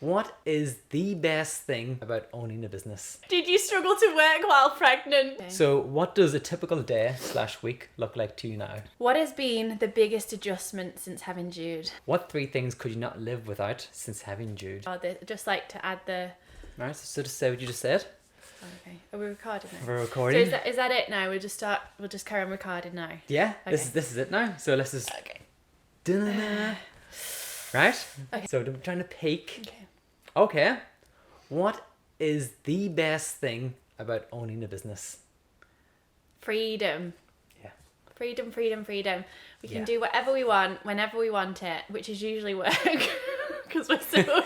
What is the best thing about owning a business? Did you struggle to work while pregnant? So what does a typical day/week look like to you now? What has been the biggest adjustment since having Jude? What 3 things could you not live without since having Jude? Just like to add the... Right, so just say what you just said. Okay. Are we recording now? We're recording. So is that it now? We'll just carry on recording now. Yeah, Okay. this is it now. So let's just... Okay. Da-na-na. Right? Okay. So I'm trying to peek. Okay. Okay. What is the best thing about owning a business? Freedom. Yeah. Freedom, freedom, freedom. We can Yeah. do whatever we want, whenever we want it, which is usually work. Because we're so...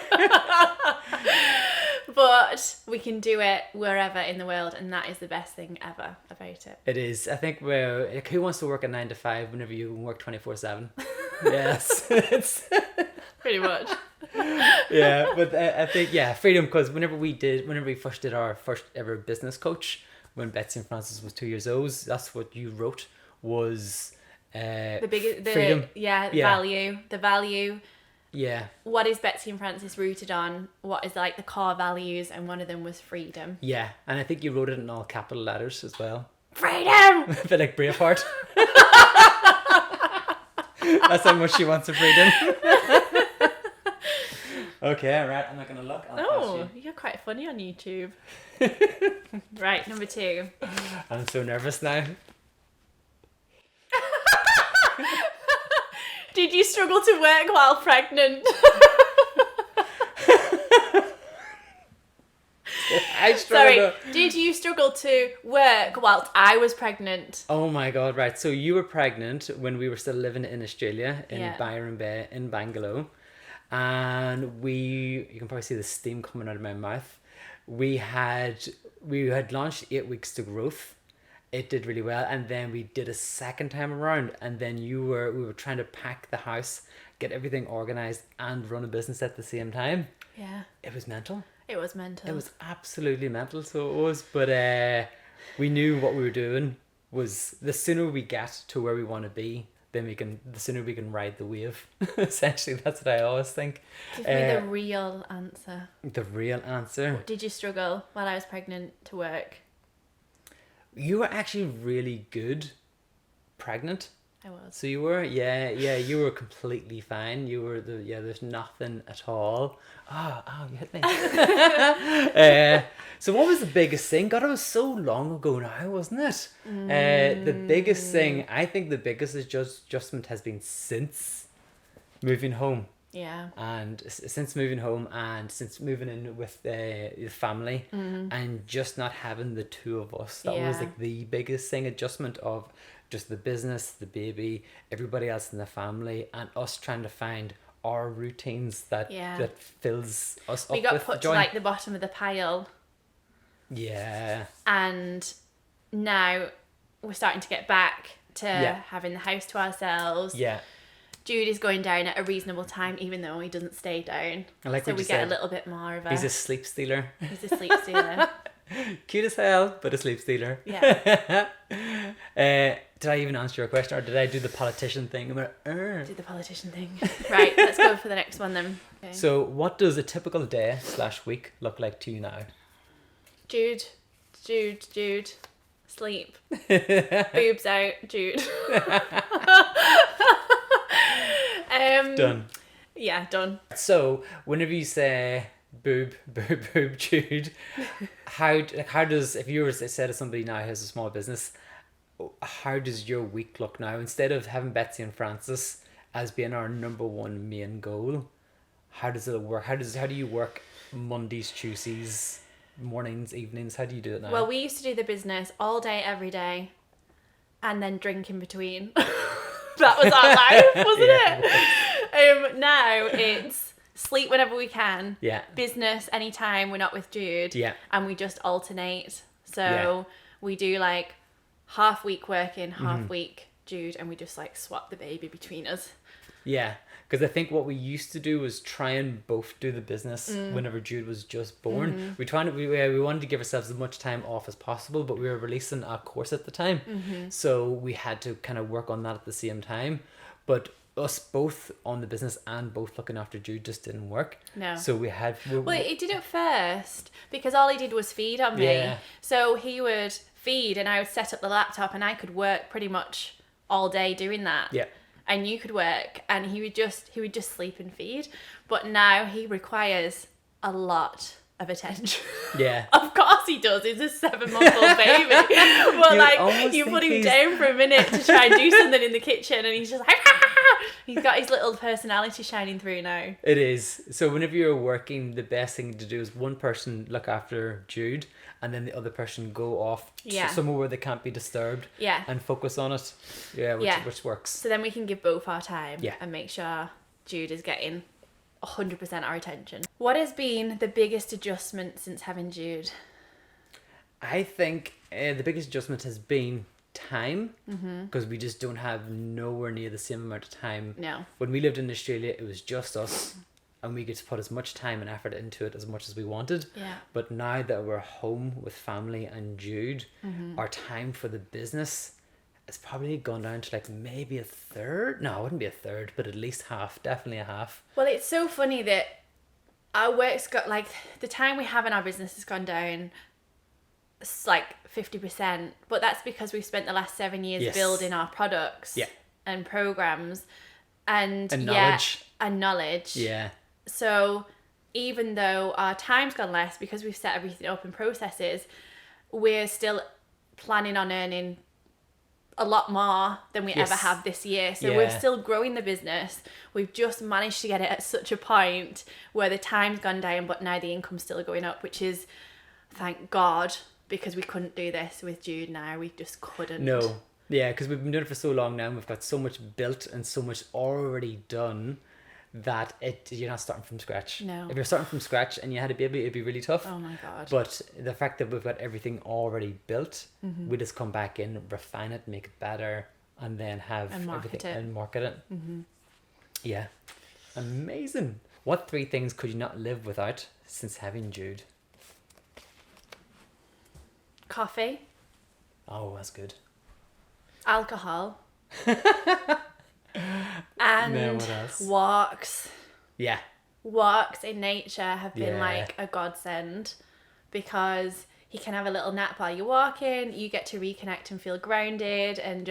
But we can do it wherever in the world, and that is the best thing ever about it. It is. I think who wants to work a 9 to 5 whenever you can work 24/7? Yes. It's Pretty much. yeah, but I think freedom, because whenever we first did our first ever business coach, when Betsy Francis was 2 years old, that's what you wrote was freedom. The value. Yeah. What is Betsy and Francis rooted on? What is like the core values? And one of them was freedom. Yeah, and I think you wrote it in all capital letters as well. Freedom! A bit like Braveheart. That's how much she wants of freedom. Okay, right, I'm not gonna look. I'll pass You're quite funny on YouTube. Right, number 2. I'm so nervous now. Did you struggle to work while pregnant? I struggled. Sorry, did you struggle to work whilst I was pregnant? Oh my god, right. So you were pregnant when we were still living in Australia, in Yeah. Byron Bay, in Bangalore. And you can probably see the steam coming out of my mouth. We had launched 8 weeks to growth. It did really well, and then we did a second time around, and then we were trying to pack the house, get everything organized, and run a business at the same time. Yeah. It was mental. It was mental. It was absolutely mental, so it was. But we knew what we were doing was the sooner we get to where we want to be, then the sooner we can ride the wave. Essentially, that's what I always think. Give me the real answer. The real answer. Did you struggle while I was pregnant to work? You were actually really good pregnant. I was. So you were, you were completely fine. You were there's nothing at all. Oh, you hit me. So what was the biggest thing? God, it was so long ago now, wasn't it? The biggest thing, I think the biggest adjustment has been since moving home. Yeah. And since moving home and since moving in with the family and just not having the two of us, that was like the biggest thing, adjustment of just the business, the baby, everybody else in the family, and us trying to find our routines that fills us up. We got with put joy. to like the bottom of the pile, Yeah. and now we're starting to get back to having the house to ourselves. Yeah. Jude is going down at a reasonable time, even though he doesn't stay down. I like so what we you get said. a little bit more of a... He's a sleep stealer. He's a sleep stealer. Cute as hell, but a sleep stealer. Yeah. Did I even answer your question, or did I do the politician thing? Do the politician thing. Right, let's go for the next one then. Okay. So what does a typical day/week look like to you now? Jude. Sleep. Boobs out. Jude. Done. Yeah, done. So whenever you say boob, Jude, how does, if you were to say to somebody now who has a small business, how does your week look now? Instead of having Betsy and Francis as being our number one main goal, how does it work? How do you work Mondays, Tuesdays, mornings, evenings? How do you do it now? Well, we used to do the business all day, every day, and then drink in between. That was our life, wasn't it? Now it's sleep whenever we can. Yeah. Business anytime we're not with Jude. Yeah. And we just alternate. So we do like half week working, half week Jude, and we just like swap the baby between us. Yeah, because I think what we used to do was try and both do the business whenever Jude was just born. We wanted to give ourselves as much time off as possible, but we were releasing a course at the time, so we had to kind of work on that at the same time. But us both on the business and both looking after Jude just didn't work. No. So we had... Well, it did at first because all he did was feed on me. Yeah. So he would feed and I would set up the laptop and I could work pretty much all day doing that. Yeah. And you could work and he would just sleep and feed. But now he requires a lot of attention. Yeah. Of course he does. He's a 7-month-old baby. But like you put him down for a minute to try and do something in the kitchen and he's just like he's got his little personality shining through now. It is. So whenever you're working, the best thing to do is one person look after Jude and then the other person go off somewhere where they can't be disturbed and focus on it. Which works. So then we can give both our time Yeah. and make sure Jude is getting 100% our attention. What has been the biggest adjustment since having Jude? I think the biggest adjustment has been time, because we just don't have nowhere near the same amount of time. No. When we lived in Australia, it was just us and we could put as much time and effort into it as much as we wanted. Yeah. But now that we're home with family and Jude, our time for the business has probably gone down to like maybe a third. No, it wouldn't be a third, but at least half, definitely a half. Well, it's so funny that our work's got like the time we have in our business has gone down like 50%, but that's because we've spent the last 7 years building our products and programs and knowledge. And knowledge. Yeah. So even though our time's gone less because we've set everything up in processes, we're still planning on earning a lot more than we ever have this year. So we're still growing the business. We've just managed to get it at such a point where the time's gone down, but now the income's still going up, which is, thank God, because we couldn't do this with Jude now. We just couldn't. No. Yeah, because we've been doing it for so long now and we've got so much built and so much already done that you're not starting from scratch. No. If you're starting from scratch and you had a baby, it'd be really tough. Oh my God. But the fact that we've got everything already built, we just come back in, refine it, make it better, and then have everything and market it. Yeah. Amazing. What 3 things could you not live without since having Jude? Coffee. Oh, that's good. Alcohol. And No, what else? walks. Yeah. Walks in nature have been like a godsend because he can have a little nap while you're walking. You get to reconnect and feel grounded and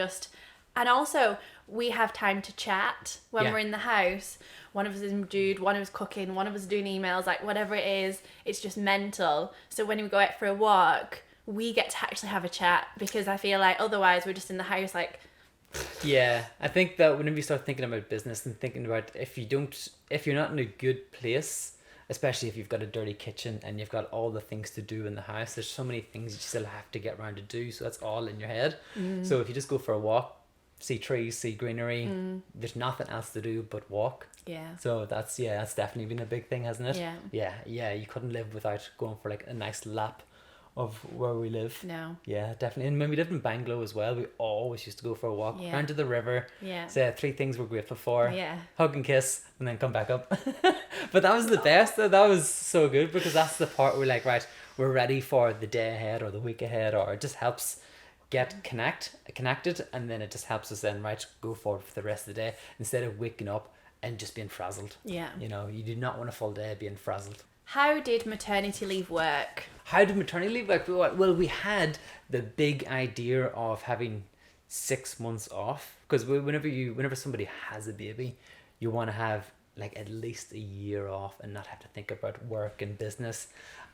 also we have time to chat when we're in the house. One of us is Jude, one of us cooking, one of us doing emails, like whatever it is, it's just mental. So when we go out for a walk, we get to actually have a chat because I feel like otherwise we're just in the house like... Yeah, I think that whenever you start thinking about business and thinking about if you're not in a good place, especially if you've got a dirty kitchen and you've got all the things to do in the house, there's so many things you still have to get around to do, so that's all in your head. So if you just go for a walk, see trees, see greenery, there's nothing else to do but walk. Yeah. So that's definitely been a big thing, hasn't it? Yeah. Yeah, you couldn't live without going for like a nice lap of where we live. No. Yeah, definitely. And when we lived in Bangalow as well, we always used to go for a walk down to the river. Yeah. Say 3 things we're grateful for. Yeah. Hug and kiss, and then come back up. But that was the best. That was so good because that's the part where like, right, we're ready for the day ahead or the week ahead, or it just helps get connected, and then it just helps us then, right, go forward for the rest of the day instead of waking up and just being frazzled. Yeah. You know, you do not want a full day being frazzled. How did maternity leave work? How did maternity leave work? Well, we had the big idea of having 6 months off because whenever somebody has a baby, you want to have like at least a year off and not have to think about work and business.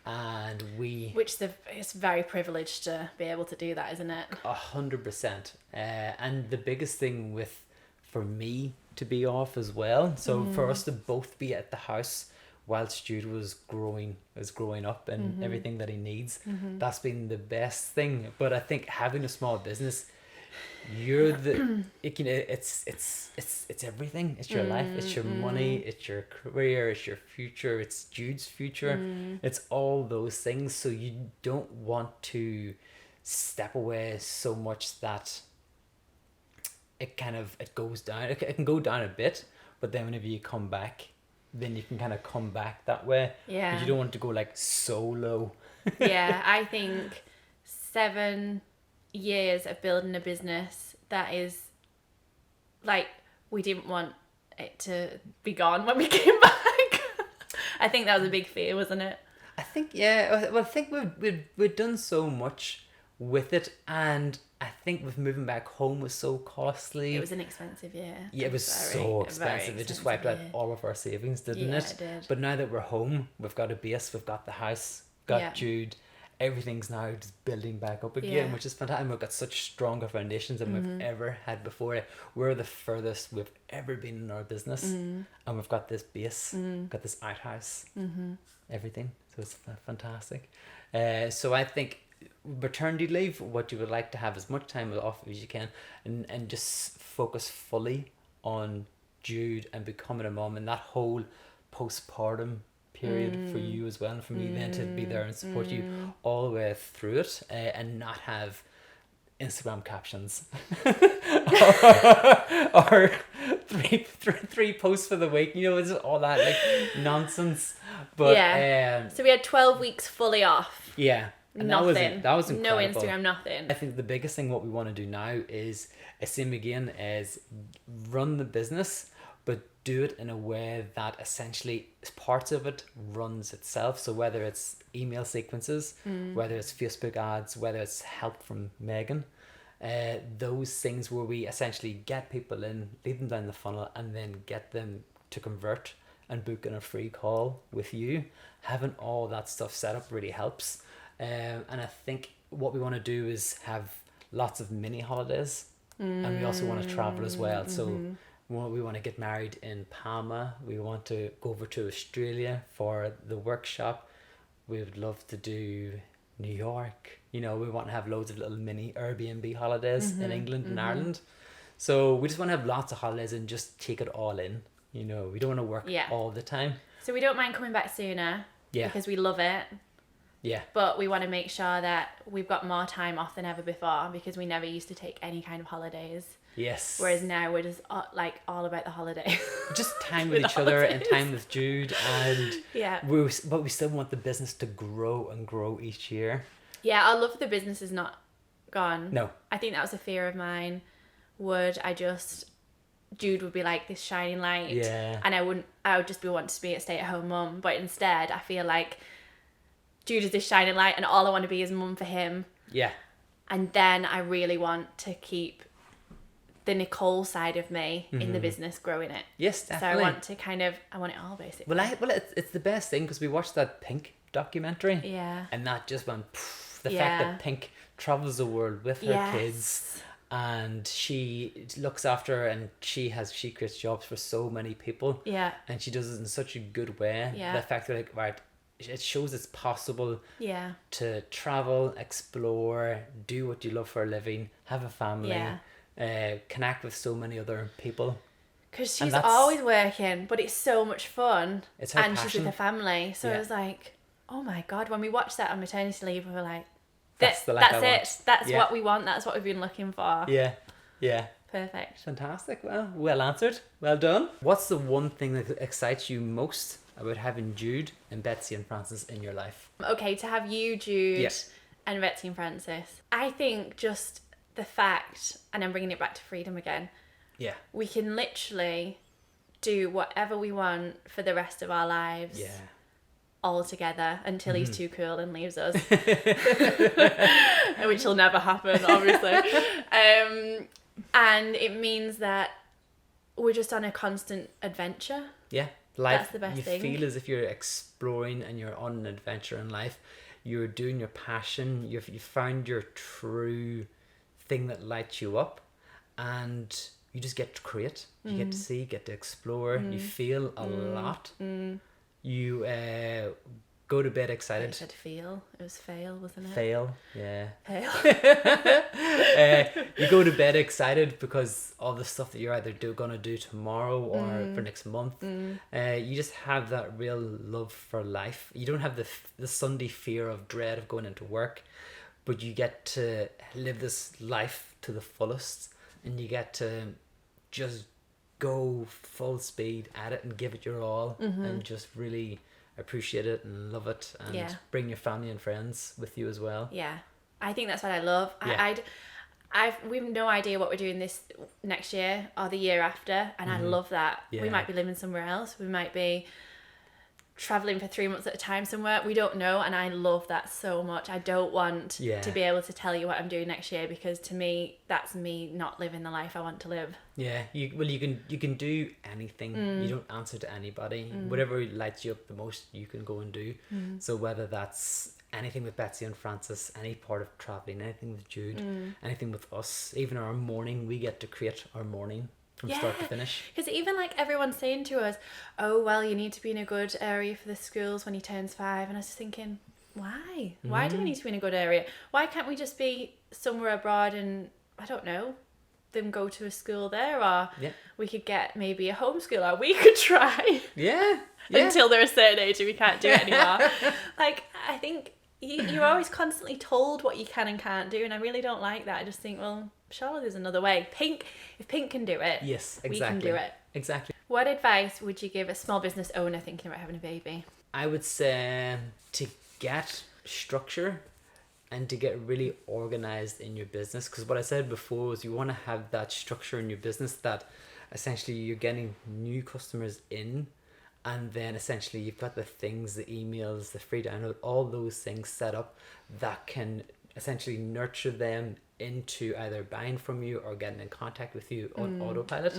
And it's very privileged to be able to do that, isn't it? 100%. And the biggest thing for me to be off as well. So for us to both be at the house whilst Jude was growing up and everything that he needs, that's been the best thing. But I think having a small business, it's everything. It's your life, it's your money, it's your career, it's your future, it's Jude's future. It's all those things. So you don't want to step away so much that it goes down. It can go down a bit, but then whenever you come back, then you can kind of come back that way. Yeah. But you don't want to go like so low. Yeah, I think 7 years of building a business that is like we didn't want it to be gone when we came back. I think that was a big fear, wasn't it? I think, yeah. Well, I think we've done so much with it, and I think with moving back home was so costly. It was an expensive year. Yeah, it was so expensive. It just wiped out all of our savings, didn't it? It did. But now that we're home, we've got a base, we've got the house, got Jude. Everything's now just building back up again, which is fantastic. And we've got such stronger foundations than we've ever had before. We're the furthest we've ever been in our business, and we've got this base, got this outhouse, everything. So it's fantastic. So I think maternity leave, what you would like to have as much time off as you can, and just focus fully on Jude and becoming a mom, and that whole postpartum period for you as well, and for me then to be there and support you all the way through it, and not have Instagram captions or three posts for the week, it's all that like nonsense. But so we had 12 weeks fully off. And nothing. That was incredible. No Instagram, nothing. I think the biggest thing what we want to do now is same again, is run the business, but do it in a way that essentially parts of it runs itself. So whether it's email sequences, whether it's Facebook ads, whether it's help from Megan, those things where we essentially get people in, lead them down the funnel, and then get them to convert and book in a free call with you. Having all that stuff set up really helps. And I think what we want to do is have lots of mini holidays, and we also want to travel as well. So we want to get married in Palma. We want to go over to Australia for the workshop. We would love to do New York. We want to have loads of little mini Airbnb holidays in England and Ireland. So we just want to have lots of holidays and just take it all in. We don't want to work all the time. So we don't mind coming back sooner because we love it. Yeah. But we want to make sure that we've got more time off than ever before, because we never used to take any kind of holidays. Yes. Whereas now we're just all about the holiday. Just time with each other and time with Jude, and but we still want the business to grow and grow each year. Yeah, our love for the business is not gone. No. I think that was a fear of mine. Jude would be like this shining light. Yeah. And I would just want to be a stay-at-home mum. But instead, I feel like Jude is this shining light, and all I want to be is mum for him. Yeah. And then I really want to keep the Nicole side of me in the business, growing it. Yes, definitely. So I want it all, basically. Well, it's the best thing, because we watched that Pink documentary. Yeah. And that just went, the fact that Pink travels the world with her kids, and she looks after, and she creates jobs for so many people. Yeah. And she does it in such a good way. Yeah. The fact that it shows it's possible to travel, explore, do what you love for a living, have a family, connect with so many other people. Because she's always working, but it's so much fun. It's her passion. She's with her family. So it was like, oh my God, when we watched that on maternity leave, we were like, that's it. That's what we want. That's what we've been looking for. Yeah. Yeah. Perfect. Fantastic. Well answered. Well done. What's the one thing that excites you most about having Jude and Betsy and Francis in your life? Okay, to have you, Jude, and Betsy and Francis. I think just the fact, and I'm bringing it back to freedom again. Yeah. We can literally do whatever we want for the rest of our lives. Yeah. All together until he's too cool and leaves us. Which will never happen, obviously. And it means that we're just on a constant adventure. Yeah. Life, that's the best thing. You feel as if you're exploring and you're on an adventure in life. You're doing your passion. You found your true thing that lights you up, and you just get to create. You get to see, get to explore. You feel a lot. You go to bed excited. I said feel. It was fail, wasn't it? Fail, yeah. Fail. You go to bed excited because all the stuff that you're either gonna do tomorrow or for next month. You just have that real love for life. You don't have the Sunday fear of dread of going into work, but you get to live this life to the fullest, and you get to just go full speed at it and give it your all, and just really appreciate it and love it, and bring your family and friends with you as well. Yeah, I think that's what I love. Yeah. we've no idea what we're doing this next year or the year after, and I love that. Yeah. We might be living somewhere else. We might be traveling for 3 months at a time somewhere. We don't know, and I love that so much. I don't want to be able to tell you what I'm doing next year, because to me that's me not living the life I want to live. Yeah, you can do anything. You don't answer to anybody. Whatever lights you up the most, you can go and do. So whether that's anything with Betsy and Francis, any part of traveling, anything with Jude, anything with us, even our morning, we get to create our morning from start to finish. Because even like everyone's saying to us, oh well, you need to be in a good area for the schools when he turns 5, and I was just thinking, why do we need to be in a good area? Why can't we just be somewhere abroad and, I don't know, them go to a school there, or we could get maybe a homeschooler. We could try until they're a certain age and we can't do it anymore. Like, I think you're always constantly told what you can and can't do, and I really don't like that. I just think, well, surely there's another way. If Pink can do it, yes, exactly, we can do it. Exactly. What advice would you give a small business owner thinking about having a baby? I would say to get structure and to get really organized in your business, because what I said before was you want to have that structure in your business that essentially you're getting new customers in, and then essentially you've got the things, the emails, the free download, all those things set up that can essentially nurture them into either buying from you or getting in contact with you on autopilot.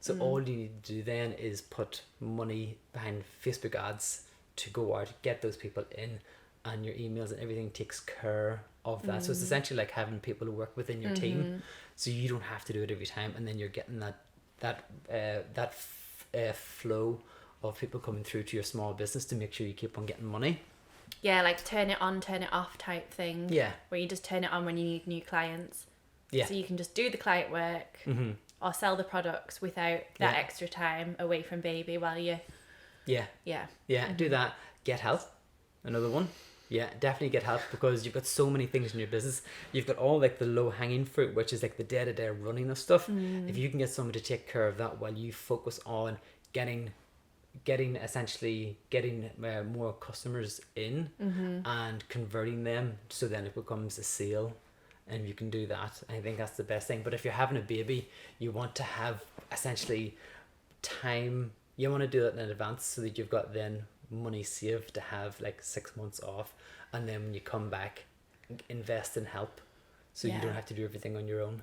So all you need to do then is put money behind Facebook ads to go out, get those people in, and your emails and everything takes care of that. So it's essentially like having people who work within your team, so you don't have to do it every time, and then you're getting that flow of people coming through to your small business to make sure you keep on getting money. Yeah, like turn it on, turn it off type thing. Yeah. Where you just turn it on when you need new clients. Yeah. So you can just do the client work or sell the products without that extra time away from baby while you... Yeah. Do that. Get help. Another one. Yeah, definitely get help, because you've got so many things in your business. You've got all like the low hanging fruit, which is like the day-to-day running of stuff. If you can get someone to take care of that while you focus on getting more customers in and converting them, so then it becomes a sale, and you can do that. I think that's the best thing. But if you're having a baby, you want to have essentially time. You want to do it in advance so that you've got then money saved to have like 6 months off, and then when you come back, invest in help, so you don't have to do everything on your own.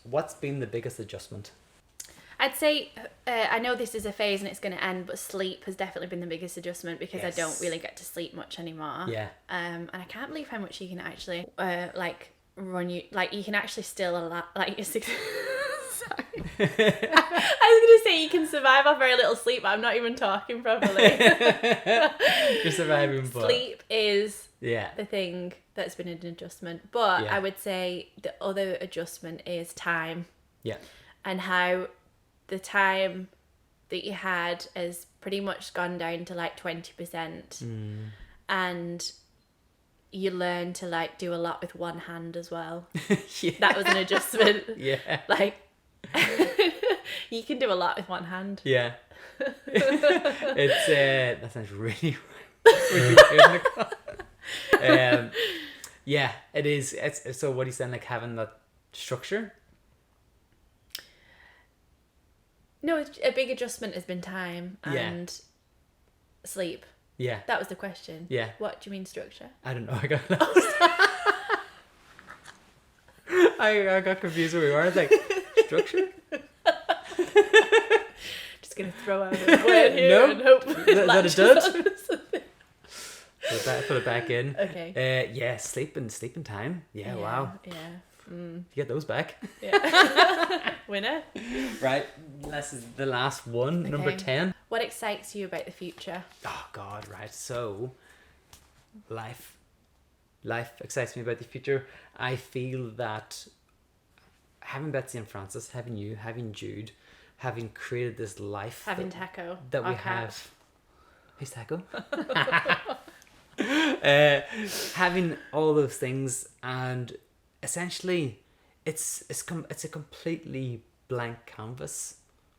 What's been the biggest adjustment? I'd say, I know this is a phase and it's going to end, but sleep has definitely been the biggest adjustment, because I don't really get to sleep much anymore. And I can't believe how much you can actually run you, like you can actually still like you're sorry. I was going to say you can survive off very little sleep, but I'm not even talking properly. You're surviving, but sleep is the thing that's been an adjustment. But I would say the other adjustment is time. And how the time that you had has pretty much gone down to like 20%. And you learn to like do a lot with one hand as well. That was an adjustment. Like you can do a lot with one hand. It's that sounds really good. It is. It's so what are you saying, like having that structure? No, a big adjustment has been time and sleep. That was the question. What do you mean structure? I don't know. I got lost. I got confused where we were. I was like, structure? Just going to throw out a word here and hope that it does. Put it back in. Okay. Sleep and time. Wow. You get those back. Winner. Right. This is the last one. Okay. Number 10. What excites you about the future? Oh God, right. So life excites me about the future. I feel that having Betsy and Francis, having you, having Jude, having created this life, having Taco that we have. Who's Taco? Having all those things, and essentially it's a completely blank canvas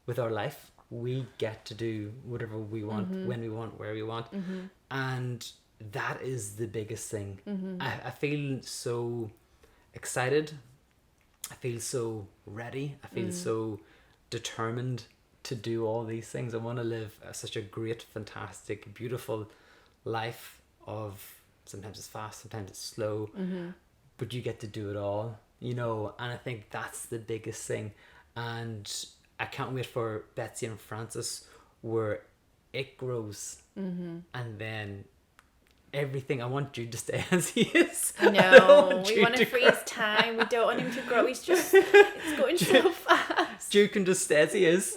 with our life. We get to do whatever we want, when we want, where we want, and that is the biggest thing. I feel so excited I feel so ready. I feel so determined to do all these things. I want to live such a great, fantastic, beautiful life of sometimes it's fast, sometimes it's slow, but you get to do it all, you know, and I think that's the biggest thing. And I can't wait for Betsy and Francis where it grows and then everything. I want Jude to stay as he is. I know. We want to freeze time. We don't want him to grow. It's going so fast. Jude can just stay as he is.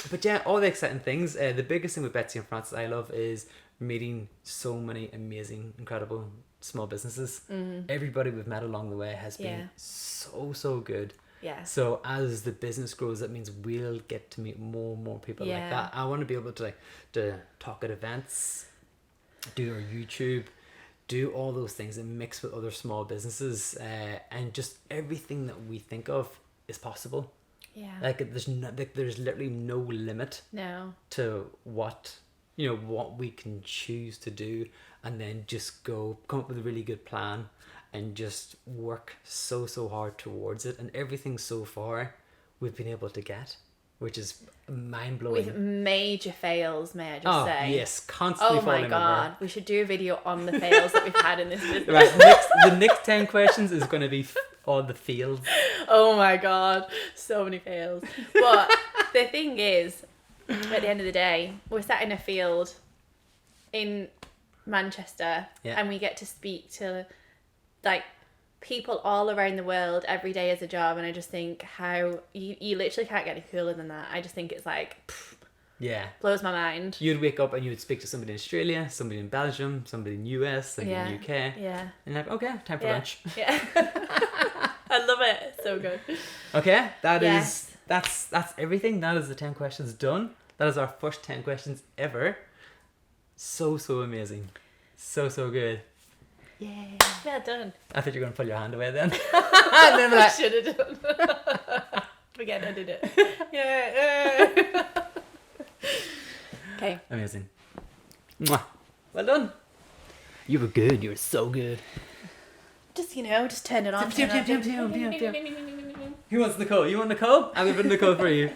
But yeah, all the exciting things. The biggest thing with Betsy and Francis I love is meeting so many amazing, incredible small businesses. Everybody we've met along the way has been so good. Yeah. So as the business grows, that means we'll get to meet more and more people like that. I want to be able to talk at events, do our YouTube, do all those things and mix with other small businesses, and just everything that we think of is possible. Yeah. Like there's literally no limit to what we can choose to do, and then just come up with a really good plan and just work so hard towards it. And everything so far we've been able to get, which is mind-blowing. With major fails, may I just say. Yes, constantly falling over. Oh my god, we should do a video on the fails that we've had in this business. Right, the next 10 questions is going to be all the fails. Oh my god, so many fails. But the thing is, at the end of the day, we're sat in a field in Manchester and we get to speak to like people all around the world every day as a job, and I just think how you literally can't get any cooler than that. I just think it's like blows my mind. You'd wake up and you would speak to somebody in Australia, somebody in Belgium, somebody in US, somebody in UK, and you're like, okay, time for lunch. I love it. It's so good. Okay, that's everything. That is the 10 questions done. That is our first 10 questions ever. So amazing. So good. Yeah. Well done. I thought you were going to pull your hand away then. And then I should have done. Forget I did it. Yeah. Okay. Amazing. Mwah. Well done. You were good. You were so good. Just turn it on. Who wants Nicole? You want Nicole? I'm going to put Nicole for you.